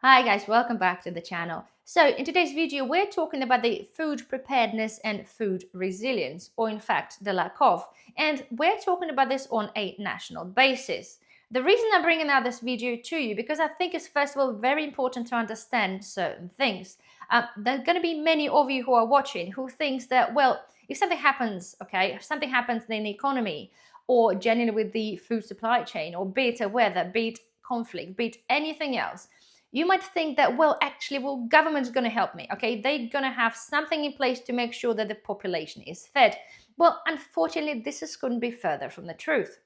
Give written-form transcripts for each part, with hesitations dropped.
Hi guys, welcome back to the channel. So in today's video, we're talking about the food preparedness and food resilience, or in fact, the lack of. And we're talking about this on a national basis. The reason I'm bringing out this video to you, because I think it's first of all very important to understand certain things. There are going to be many of you who are watching who thinks that, well, if something happens, okay, if something happens in the economy, or generally with the food supply chain, or be it a weather, be it conflict, be it anything else, you might think that, well, actually, government's going to help me, okay? They're going to have something in place to make sure that the population is fed. Well, unfortunately, this is going to be further from the truth.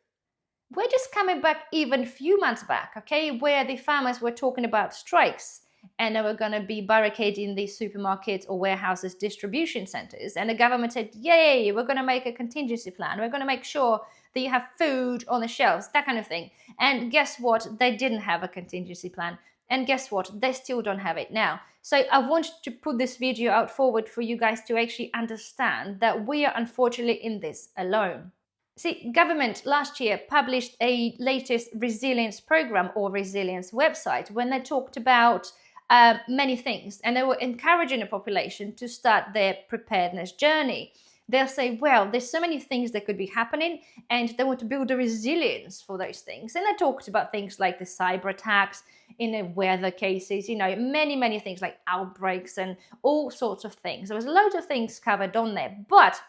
We're just coming back even a few months back, okay, where the farmers were talking about strikes and they were going to be barricading the supermarkets or warehouses, distribution centers. And the government said, yay, we're going to make a contingency plan. We're going to make sure that you have food on the shelves, that kind of thing. And guess what? They didn't have a contingency plan. And guess what? They still don't have it now. So I want to put this video out forward for you guys to actually understand that we are unfortunately in this alone. See, government last year published a latest resilience program or resilience website when they talked about many things, and they were encouraging the population to start their preparedness journey. They'll say, well, there's so many things that could be happening, and they want to build a resilience for those things. And they talked about things like the cyber attacks, in the weather cases, many things like outbreaks and all sorts of things. There was a load of things covered on there, but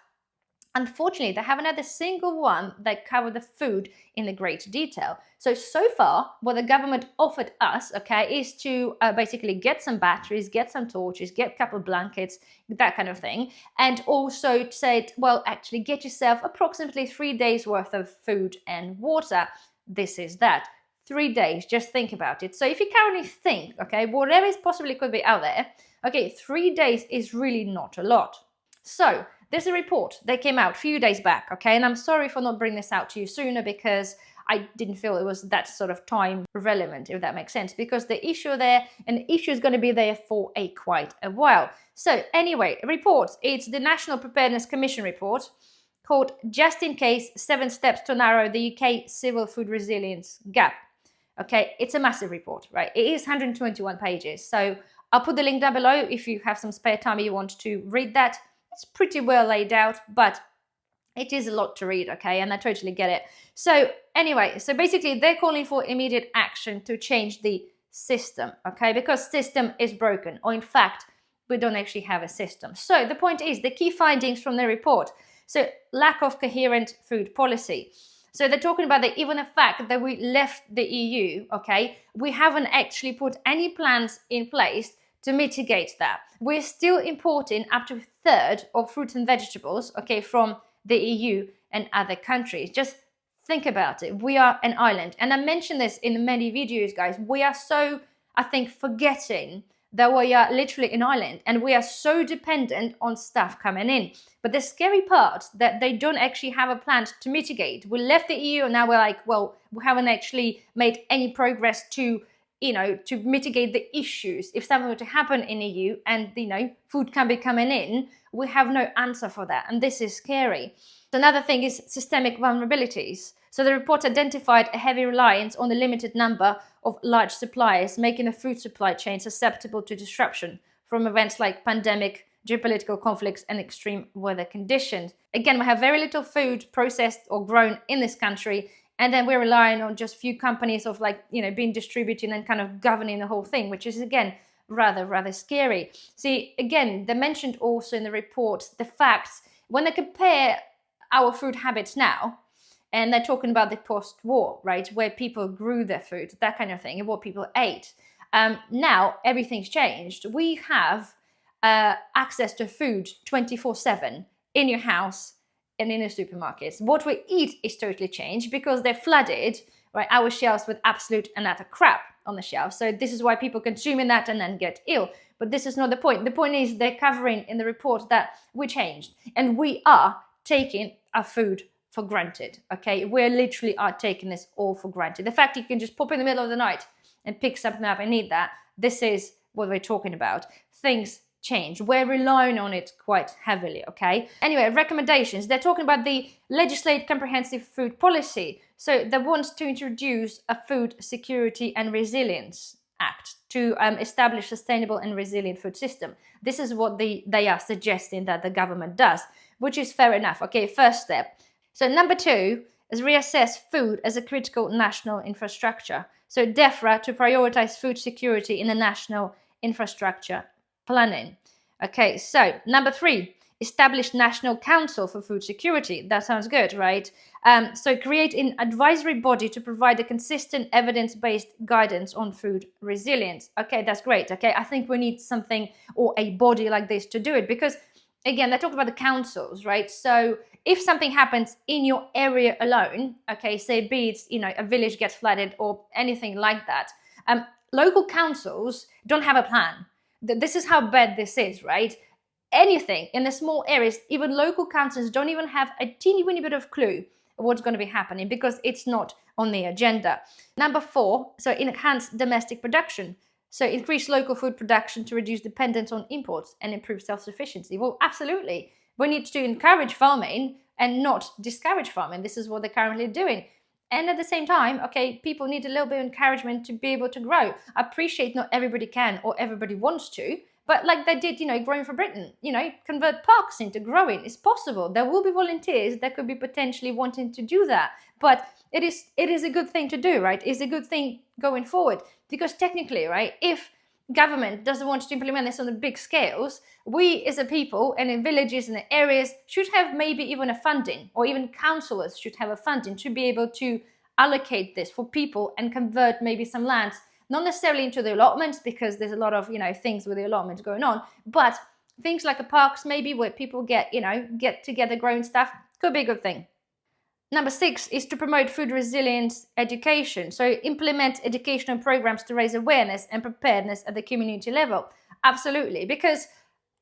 unfortunately, they haven't had a single one that covered the food in the great detail. So far, what the government offered us, okay, is to basically get some batteries, get some torches, get a couple of blankets, that kind of thing. And also said, well, actually get yourself approximately 3 days worth of food and water. This is that. 3 days, just think about it. So if you currently think, okay, whatever is possibly could be out there, okay, 3 days is really not a lot. So there's a report that came out a few days back, okay, and I'm sorry for not bringing this out to you sooner because I didn't feel it was that sort of time relevant, if that makes sense, because the issue there, and the issue is going to be there for quite a while. So anyway, reports, it's the National Preparedness Commission report called Just in Case, 7 Steps to Narrow the UK Civil Food Resilience Gap. Okay, it's a massive report, right? It is 121 pages. So I'll put the link down below if you have some spare time you want to read that. It's pretty well laid out, but it is a lot to read, okay? And I totally get it. So anyway, so basically they're calling for immediate action to change the system, okay? Because system is broken, or in fact, we don't actually have a system. So the point is, the key findings from the report. So lack of coherent food policy. So they're talking about that even the fact that we left the EU, okay, we haven't actually put any plans in place to mitigate that. We're still importing up to a third of fruits and vegetables, okay, from the EU and other countries. Just think about it. We are an island. And I mentioned this in many videos, guys. We are so, I think, forgetting that we are literally an island and we are so dependent on stuff coming in. But the scary part that they don't actually have a plan to mitigate. We left the EU and now we're like, well, we haven't actually made any progress to mitigate the issues. If something were to happen in EU and, food can be coming in, we have no answer for that. And this is scary. So another thing is systemic vulnerabilities. So the report identified a heavy reliance on the limited number of large suppliers, making the food supply chain susceptible to disruption from events like pandemic, geopolitical conflicts, and extreme weather conditions. Again, we have very little food processed or grown in this country, and then we're relying on just few companies of being distributing and kind of governing the whole thing, which is, again, rather scary. See, again, they mentioned also in the report the facts, when they compare our food habits now, and they're talking about the post-war, right, where people grew their food, that kind of thing, and what people ate. Now, everything's changed. We have access to food 24/7 in your house and in the supermarkets. What we eat is totally changed because they're flooded, right, our shelves with absolute and utter crap on the shelf. So this is why people consuming that and then get ill. But this is not the point. The point is they're covering in the report that we changed and we are taking our food for granted, okay? We literally are taking this all for granted. The fact you can just pop in the middle of the night and pick something up and eat that, this is what we're talking about. Things change. We're relying on it quite heavily, okay? Anyway, recommendations. They're talking about the legislate comprehensive food policy. So they want to introduce a food security and resilience act to establish sustainable and resilient food system. This is what they are suggesting that the government does, which is fair enough. Okay, first step. So number 2 is reassess food as a critical national infrastructure. So DEFRA to prioritize food security in the national infrastructure planning. Okay, so number 3, establish National Council for Food Security. That sounds good, right? So create an advisory body to provide a consistent evidence-based guidance on food resilience. Okay, that's great. Okay, I think we need something or a body like this to do it because, again, they talk about the councils, right? So if something happens in your area alone, okay, say be it's, a village gets flooded or anything like that, local councils don't have a plan. This is how bad this is, right? Anything in the small areas, even local councils don't even have a teeny weeny bit of clue of what's going to be happening because it's not on the agenda. Number 4, so enhance domestic production. So increase local food production to reduce dependence on imports and improve self-sufficiency. Well, absolutely. We need to encourage farming and not discourage farming. This is what they're currently doing. And at the same time, okay, people need a little bit of encouragement to be able to grow. I appreciate not everybody can or everybody wants to, but like they did, Growing for Britain, convert parks into growing. It's possible. There will be volunteers that could be potentially wanting to do that. But it is a good thing to do, right? It's a good thing going forward. Because technically, right, if government doesn't want to implement this on the big scales, we as a people and in villages and the areas should have maybe even a funding, or even councillors should have a funding to be able to allocate this for people and convert maybe some lands, not necessarily into the allotments because there's a lot of, things with the allotments going on, but things like the parks maybe where people get together growing stuff could be a good thing. Number 6 is to promote food resilience education. So implement educational programs to raise awareness and preparedness at the community level. Absolutely. Because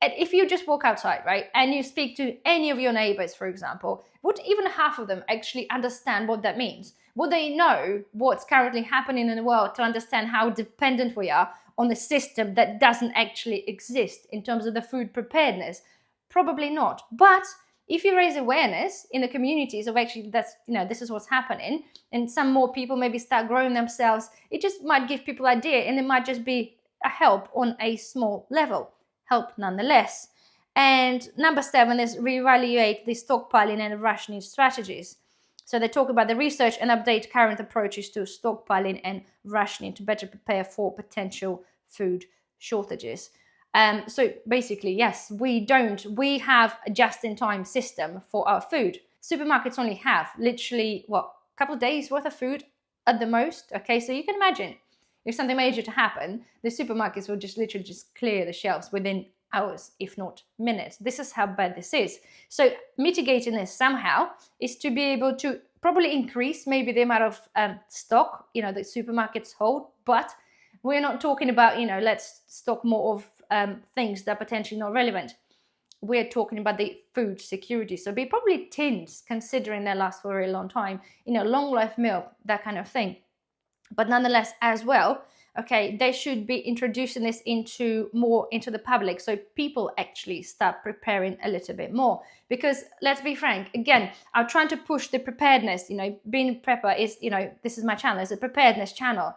if you just walk outside, right, and you speak to any of your neighbors, for example, would even half of them actually understand what that means? Would they know what's currently happening in the world to understand how dependent we are on the system that doesn't actually exist in terms of the food preparedness? Probably not. But if you raise awareness in the communities of actually this is what's happening, and some more people maybe start growing themselves, it just might give people idea, and it might just be a help on a small level. Help nonetheless. And number 7 is reevaluate the stockpiling and rationing strategies. So they talk about the research and update current approaches to stockpiling and rationing to better prepare for potential food shortages. So basically, yes, we have a just-in-time system for our food. Supermarkets only have literally, a couple of days worth of food at the most. Okay, so you can imagine if something major to happen, the supermarkets will literally clear the shelves within hours, if not minutes. This is how bad this is. So mitigating this somehow is to be able to probably increase maybe the amount of stock, the supermarkets hold, but we're not talking about, let's stock more of things that are potentially not relevant. We're talking about the food security. So be probably tins, considering they last for a very long time, long life milk, that kind of thing. But nonetheless, as well, okay, they should be introducing this into the public, so people actually start preparing a little bit more. Because let's be frank, again, I'm trying to push the preparedness. Being a prepper is, this is my channel, it's a preparedness channel.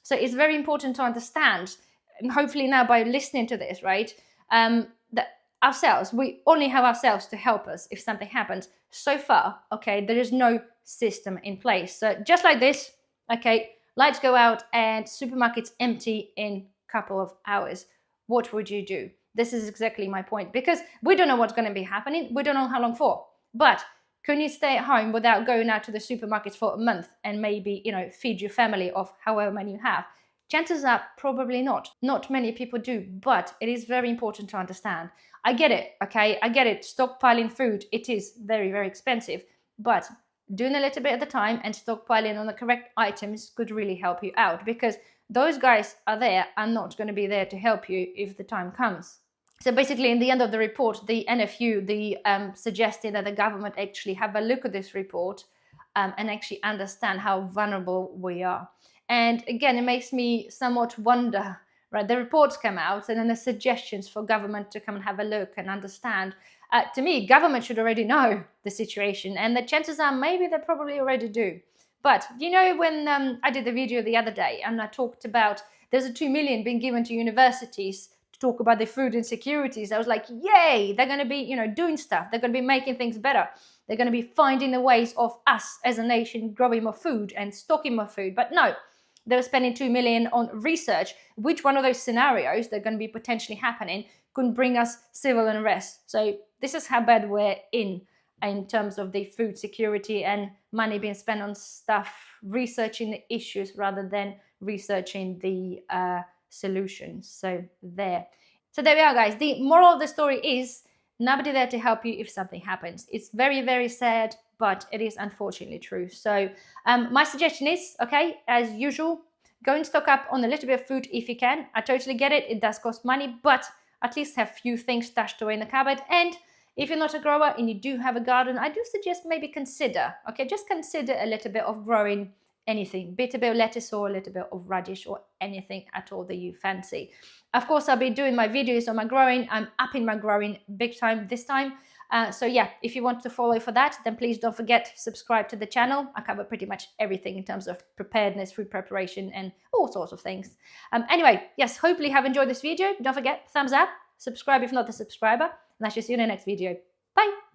So it's very important to understand, and hopefully now by listening to this, right, that ourselves, we only have ourselves to help us if something happens. So far, okay, there is no system in place. So just like this, okay, lights go out and supermarkets empty in a couple of hours. What would you do? This is exactly my point, because we don't know what's going to be happening. We don't know how long for. But can you stay at home without going out to the supermarkets for a month and maybe, feed your family of however many you have? Chances are probably not. Not many people do, but it is very important to understand. I get it, okay? I get it. Stockpiling food, it is very, very expensive. But doing a little bit at a time and stockpiling on the correct items could really help you out, because those guys are not going to be there to help you if the time comes. So basically, in the end of the report, the NFU, suggested that the government actually have a look at this report and actually understand how vulnerable we are. And again, it makes me somewhat wonder, right? The reports come out and then the suggestions for government to come and have a look and understand. To me, government should already know the situation, and the chances are maybe they probably already do. But when I did the video the other day and I talked about there's a 2 million being given to universities to talk about the food insecurities. I was like, yay, they're going to be, doing stuff. They're going to be making things better. They're going to be finding the ways of us as a nation growing more food and stocking more food. But no, they're spending 2 million on research. Which one of those scenarios that are going to be potentially happening could bring us civil unrest? So this is how bad we're in terms of the food security and money being spent on stuff, researching the issues rather than researching the solutions. So there we are, guys. The moral of the story is nobody there to help you if something happens. It's very, very sad, but it is unfortunately true. So my suggestion is, okay, as usual, go and stock up on a little bit of food if you can. I totally get it. It does cost money, but at least have few things stashed away in the cupboard. And if you're not a grower and you do have a garden, I do suggest maybe consider, okay, just consider a little bit of growing anything, be it a bit of lettuce or a little bit of radish or anything at all that you fancy. Of course, I'll be doing my videos on my growing. I'm upping my growing big time this time. So yeah, if you want to follow for that, then please don't forget to subscribe to the channel. I cover pretty much everything in terms of preparedness, food preparation, and all sorts of things. Anyway, yes, hopefully you have enjoyed this video. Don't forget, thumbs up, subscribe if not a subscriber, and I shall see you in the next video. Bye!